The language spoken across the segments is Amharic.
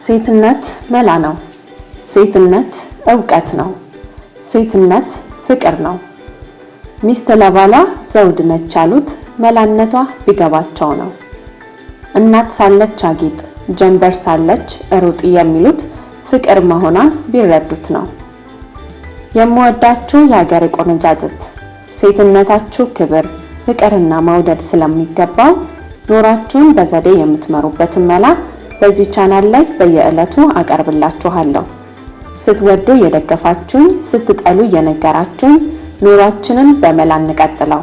ሴትነት መላ ነው። ሴትነት ዕውቀት ነው። ሴትነት ፍቅር ነው። ሚስት ለባሏ ዘውድ ነች ያሉት መላነቷ ቢገባቸው ነው። እናት ሳለች አጊጥ፣ ጀንበር ሳለች ሩጥ የሚሉት ፍቅር መሆኗን ቢረዱት ነው። የምወዳችሁ የሀገሬ ቆነጃጅት፣ ሴትነታችሁ ክብር፣ ፍቅርና መውደድ ስለሚገባው ኑራችሁን በዘዴ የምትመሩበትን መላ በዚህ ቻናል ላይ በየዕለቱ አቀርብላችኋለሁ። ስትወዱ የደገፋችሁኝ፣ ስትጠሉ የነገራችሁኝ ኑራችንን በመላ እንቀጥለው።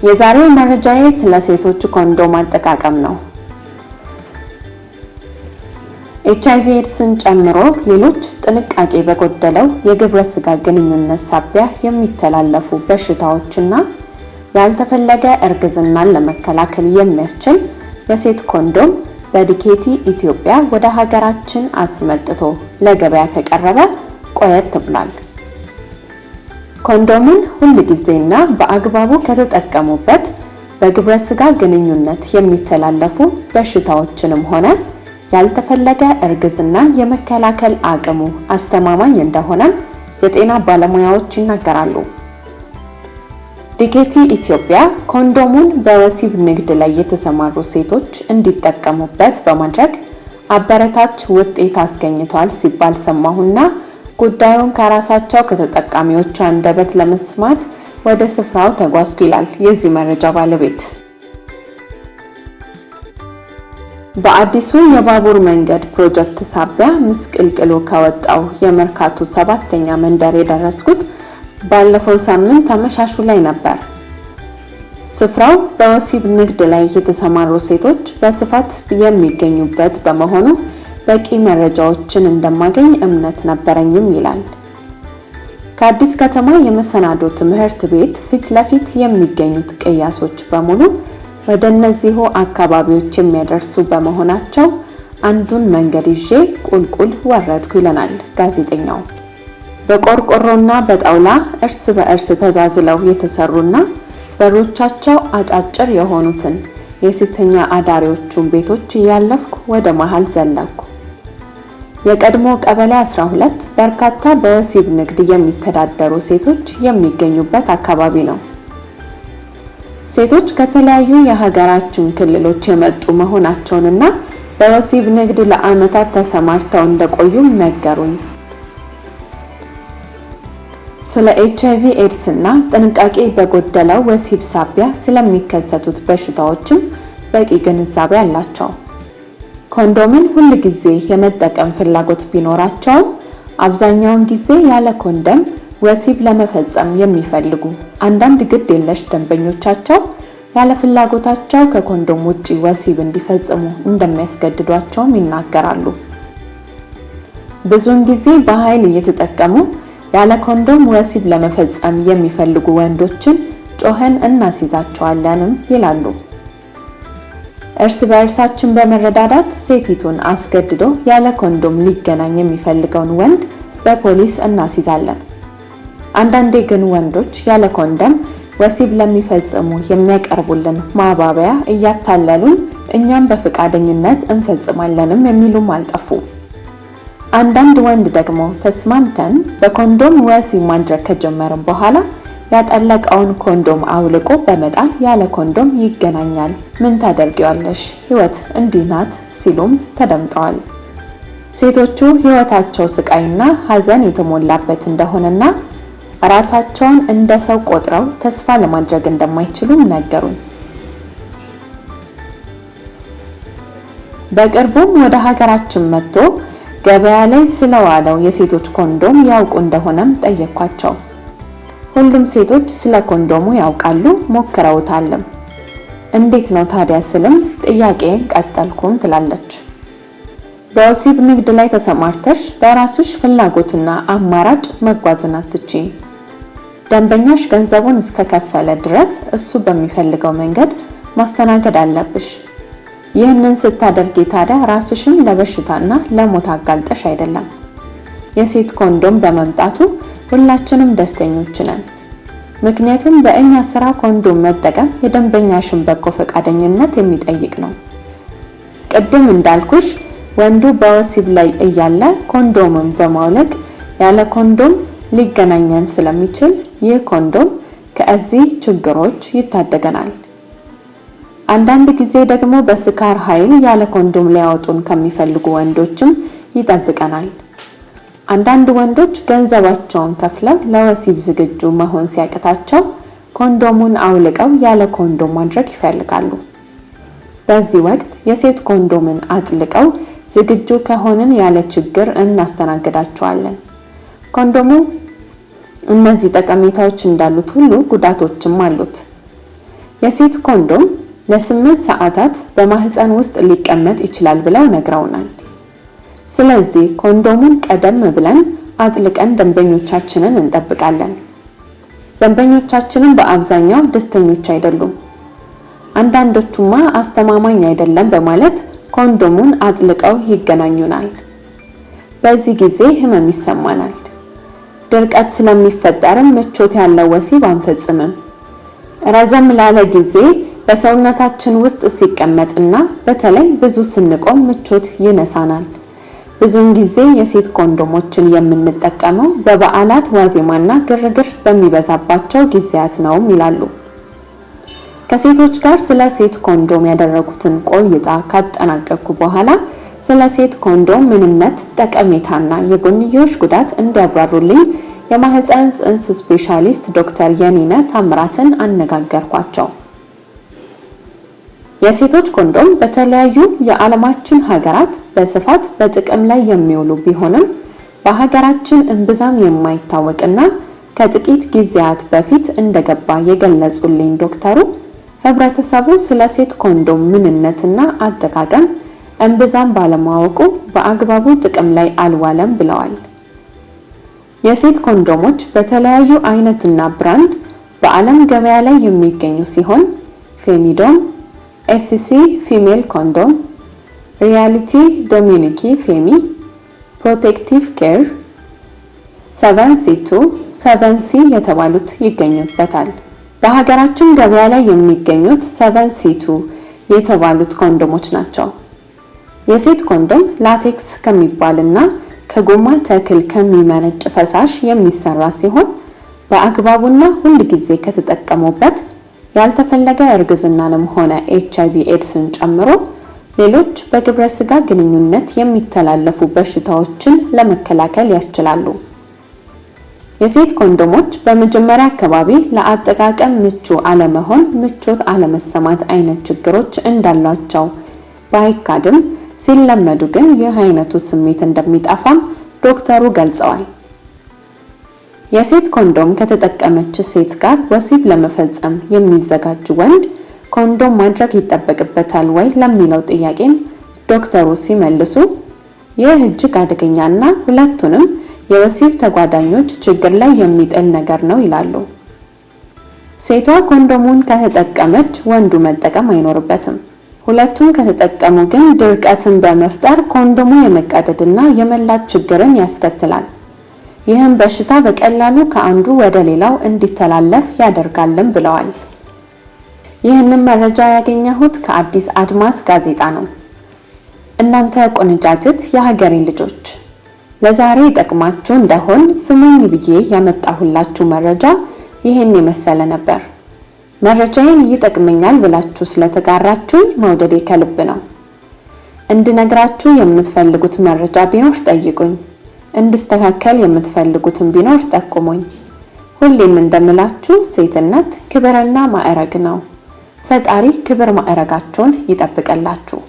የዛሬው መረጃዬ ስለ ሴቶች ኮንዶም አጠቃቀም ነው። HIV ኤድስን ጨምሮ ሌሎች ጥንቃቄ በጎደለው የግብረ ስጋ ግንኙነት ሳቢያ የሚተላለፉ በሽታዎችና ያልተፈለገ እርግዝናን ለመከላከል የሚያስችል የሴት ኮንዶም በዲኬቲ ኢትዮጵያ ወደ ሀገራችን አስመጥቶ ለገበያ ከቀረበ ቆየት ብሏል። ኮንዶምን ሁል ጊዜና በአግባቡ ከተጠቀሙበት በግብረ ስጋ ግንኙነት የሚተላለፉ በሽታዎችንም ሆነ ያልተፈለገ እርግዝናን የመከላከል አቅሙ አስተማማኝ እንደሆነ የጤና ባለሙያዎች ይናገራሉ። ዲኬቲ ኢትዮጵያ ኮንዶሙን በወሲብ ንግድ ላይ የተሰማሩ ሴቶች እንዲጠቀሙበት በማድረግ አበረታች ውጤት አስገኝቷል ሲባል ሰማሁና ጉዳዩን ከራሳቸው ከተጠቃሚዎቹ አንደበት ለመስማት ወደ ስፍራው ተጓዝኩ ይላል የዚህ መረጃ ባለቤት። በአዲሱ የባቡር መንገድ ፕሮጀክት ሳቢያ ምስቅልቅሉ ከወጣው የመርካቶ 7ኛ መንደር የደረስኩት ባለፈው ሳምንት አመሻሹ ላይ ነበር። ስፍራው በወሲብ ንግድ ላይ የተሰማሩ ሴቶች በስፋት የሚገኙበት በመሆኑ በቂ መረጃዎችን እንደማገኝ እምነት ነበረኝም ይላል። ከአዲስ ከተማ የመሰናዶ ትምህርት ቤት ፊት ለፊት የሚገኙት ቅያሶች በሙሉ ወደ እነዚሁ አካባቢዎች የሚያደርሱ በመሆናቸው አንዱን መንገድ ይዤ ቁልቁል ወረድኩ ይለናል ጋዜጠኛው። በቆርቆሮና በጣውላ እርስ በእርስ ተዛዝለው የተሰሩና በሮቻቸው አጫጭር የሆኑትን የሴተኛ አዳሪዎቹን ቤቶች ያለፍኩ ወደ መሃል ዘለኩ። የቀድሞ ቀበሌ 12 በርካታ በወሲብ ንግድ የሚተዳደሩ ሴቶች የሚገኙበት አካባቢ ነው። ሴቶች ከተለያዩ የሀገራችን ክልሎች የመጡ መሆናቸውንና በወሲብ ንግድ ለዓመታት ተሰማርተው እንደቆዩም ነገሩኝ። ስለ HIV ኤድስ እና ጥንቃቄ በጎደለው ወሲብ ሳቢያ ስለሚከሰቱት በሽታዎችም በቂ ግንዛቤ አላቸው። ኮንዶምን ሁል ጊዜ የመጠቀም ፍላጎት ቢኖራቸው አብዛኛውን ጊዜ ያለ ኮንዶም ወሲብ ለመፈጸም የሚፈልጉ አንዳንድ ግድ የለሽ ደንበኞቻቸው ያለ ፍላጎታቸው ከኮንዶም ውጪ ወሲብ እንዲፈጽሙ እንደሚያስገድዷቸውም ይናገራሉ። ብዙውን ጊዜ በኃይል እየተጠቀሙ ያለ ኮንዶም ወሲብ ለመፈጸም የሚፈልጉ ወንዶችን ጮኸን እናስይዛቸዋለንም ይላሉ። እርስ በእርሳችን በመረዳዳት ሴቲቱን አስገድዶ ያለ ኮንዶም ሊገናኝ የሚፈልገውን ወንድ በፖሊስ እናስይዛለን። አንዳንዴ ግን ወንዶች ያለ ኮንዶም ወሲብ ለሚፈጽሙ የሚያቀርቡልን ማባበያ እያታለሉን እኛም በፈቃደኝነት እንፈጽማለንም የሚሉም አልጠፉ። አንዳንድ ወንድ ደግሞ ተስማምተን በኮንዶም ወሲብ ማድረግ ከጀመርን በኋላ ያጠለቀውን ኮንዶም አውልቆ በመጣል ያለ ኮንዶም ይገናኛል። ምን ታደርጊዋለሽ? ህይወት እንዲህ ናት ሲሉም ተደምጠዋል። ሴቶቹ ህይወታቸው ስቃይና ሐዘን የተሞላበት እንደሆነና ራሳቸውን እንደ ሰው ቆጥረው ተስፋ ለማድረግ እንደማይችሉም ነገሩን። በቅርቡም ወደ ሀገራችን መጥቶ ገበያ ላይ ስለዋለው የሴቶች ኮንዶም ያውቁ እንደሆነም ጠየኳቸው። ሁሉም ሴቶች ስለ ኮንዶሙ ያውቃሉ፣ ሞክረውታልም። እንዴት ነው ታዲያ ስልም ጥያቄን ቀጠልኩም ትላለች። በወሲብ ንግድ ላይ ተሰማርተሽ በራስሽ ፍላጎትና አማራጭ መጓዝን አትችይም። ደንበኛሽ ገንዘቡን እስከከፈለ ድረስ እሱ በሚፈልገው መንገድ ማስተናገድ አለብሽ። ይህንን ስታደርጊ ታዲያ ራስሽን ለበሽታና ለሞት አጋልጠሽ አይደለም። የሴት ኮንዶም በመምጣቱ ሁላችንም ደስተኞች ነን። ምክንያቱም በእኛ ስራ ኮንዶም መጠቀም የደንበኛሽን በጎ ፈቃደኝነት የሚጠይቅ ነው። ቅድም እንዳልኩሽ ወንዱ በወሲብ ላይ እያለ ኮንዶምን በማውለቅ ያለ ኮንዶም ሊገናኘን ስለሚችል ይህ ኮንዶም ከዚህ ችግሮች ይታደገናል። አንዳንድ ጊዜ ደግሞ በስካር ኃይል ያለ ኮንዶም ሊያወጡን ከሚፈልጉ ወንዶችም ይጠብቀናል። አንዳንድ ወንዶች ገንዘባቸውን ከፍለው ለወሲብ ዝግጁ መሆን ሲያቅታቸው ኮንዶሙን አውልቀው ያለ ኮንዶም ማድረግ ይፈልጋሉ። በዚህ ወቅት የሴት ኮንዶምን አጥልቀው ዝግጁ ከሆንን ያለ ችግር እናስተናግዳቸዋለን። ኮንዶሙ እነዚህ ጠቀሜታዎች እንዳሉት ሁሉ ጉዳቶችም አሉት። የሴት ኮንዶም ለ8 ሰዓታት በማህፀን ውስጥ ሊቀመጥ ይችላል ብለው ነግረውናል። ስለዚህ ኮንዶሙን ቀደም ብለን አጥልቀን ደንበኞቻችንን እንጠብቃለን። ደንበኞቻችንን በአብዛኛው ደስተኞች አይደሉም። አንዳንዶቹማ አስተማማኝ አይደለም በማለት ኮንዶሙን አጥልቀው ይገናኙናል። በዚህ ጊዜ ህመም ይሰማናል። ድርቀት ስለሚፈጠርም ምቾት ያለው ወሲብ አንፈጽምም። ረዘም ላለ ጊዜ በሰውነታችን ውስጥ ሲቀመጥና በተለይ ብዙ ስንቆም ምቾት ይነሳናል። ብዙውን ጊዜ የሴት ኮንዶሞችን የምንጠቀመው በበዓላት ዋዜማና ግርግር በሚበዛባቸው ጊዜያት ነው ይላሉ። ከሴቶች ጋር ስለ ሴት ኮንዶም ያደረጉትን ቆይታ ካጠናቀቅኩ በኋላ ስለ ሴት ኮንዶም ምንነት፣ ጠቀሜታና የጎንዮሽ ጉዳት እንዲያብራሩልኝ የማህፀን ጽንስ ስፔሻሊስት ዶክተር የኒነ ታምራትን አነጋገርኳቸው። የሴቶች ኮንዶም በተለያዩ የዓለማችን ሀገራት በስፋት በጥቅም ላይ የሚውሉ ቢሆንም በሀገራችን እምብዛም የማይታወቅና ከጥቂት ጊዜያት በፊት እንደገባ የገለጹልኝ ዶክተሩ ህብረተሰቡ ስለ ሴት ኮንዶም ምንነትና አጠቃቀም እምብዛም ባለማወቁ በአግባቡ ጥቅም ላይ አልዋለም ብለዋል። የሴት ኮንዶሞች በተለያዩ አይነትና ብራንድ በዓለም ገበያ ላይ የሚገኙ ሲሆን ፌሚዶም፣ ኤፍሲ ፊሜል ኮንዶም፣ ሪያሊቲ ዶሚኒኪ ፌሚ፣ ፕሮቴክቲቭ ኬር፣ 7C2፣ 7C የተባሉት ይገኙበታል። በሀገራችን ገበያ ላይ የሚገኙት 7C2 የተባሉት ኮንዶሞች ናቸው። የሴት ኮንዶም ላቴክስ ከሚባልና ከጎማ ተክል ከሚመነጭ ፈሳሽ የሚሰራ ሲሆን በአግባቡና ሁል ጊዜ ከተጠቀሙበት ያልተፈለገ እርግዝናንም ሆነ HIV ኤድስን ጨምሮ ሌሎች በግብረ ስጋ ግንኙነት የሚተላለፉ በሽታዎችን ለመከላከል ያስችላሉ። የሴት ኮንዶሞች በመጀመሪያ አካባቢ ለአጠቃቀም ምቹ አለመሆን፣ ምቾት አለመሰማት አይነት ችግሮች እንዳሏቸው ባይካድም ሲለመዱ ግን ይህ አይነቱ ስሜት እንደሚጠፋም ዶክተሩ ገልጸዋል። የሴት ኮንዶም ከተጠቀመች ሴት ጋር ወሲብ ለመፈጸም የሚዘጋጅ ወንድ ኮንዶም ማድረግ ይጠበቅበታል ወይ ለሚለው ጥያቄም ዶክተሩ ሲመልሱ ይህ እጅግ አደገኛና ሁለቱንም የወሲብ ተጓዳኞች ችግር ላይ የሚጥል ነገር ነው ይላሉ። ሴቷ ኮንዶሙን ከተጠቀመች ወንዱ መጠቀም አይኖርበትም። ሁለቱም ከተጠቀሙ ግን ድርቀትን በመፍጠር ኮንዶሙ የመቀደድና የመላጥ ችግርን ያስከትላል። ይህም በሽታ በቀላሉ ከአንዱ ወደ ሌላው እንዲተላለፍ ያደርጋልም ብለዋል። ይህንን መረጃ ያገኘሁት ከአዲስ አድማስ ጋዜጣ ነው። እናንተ ቆነጃጅት የሀገሬ ልጆች ለዛሬ ይጠቅማችሁ እንደሆን ስሙኝ ብዬ ያመጣሁላችሁ መረጃ ይሄን የመሰለ ነበር። መረጃዬን ይጠቅመኛል ብላችሁ ስለተጋራችሁኝ መውደዴ ከልብ ነው። እንድነግራችሁ የምትፈልጉት መረጃ ቢኖር ጠይቁኝ፣ እንድስተካከል የምትፈልጉትን ቢኖር ጠቁሙኝ። ሁሌም እንደምላችሁ ሴትነት ክብርና ማዕረግ ነው። ፈጣሪ ክብር ማዕረጋችሁን ይጠብቅላችሁ።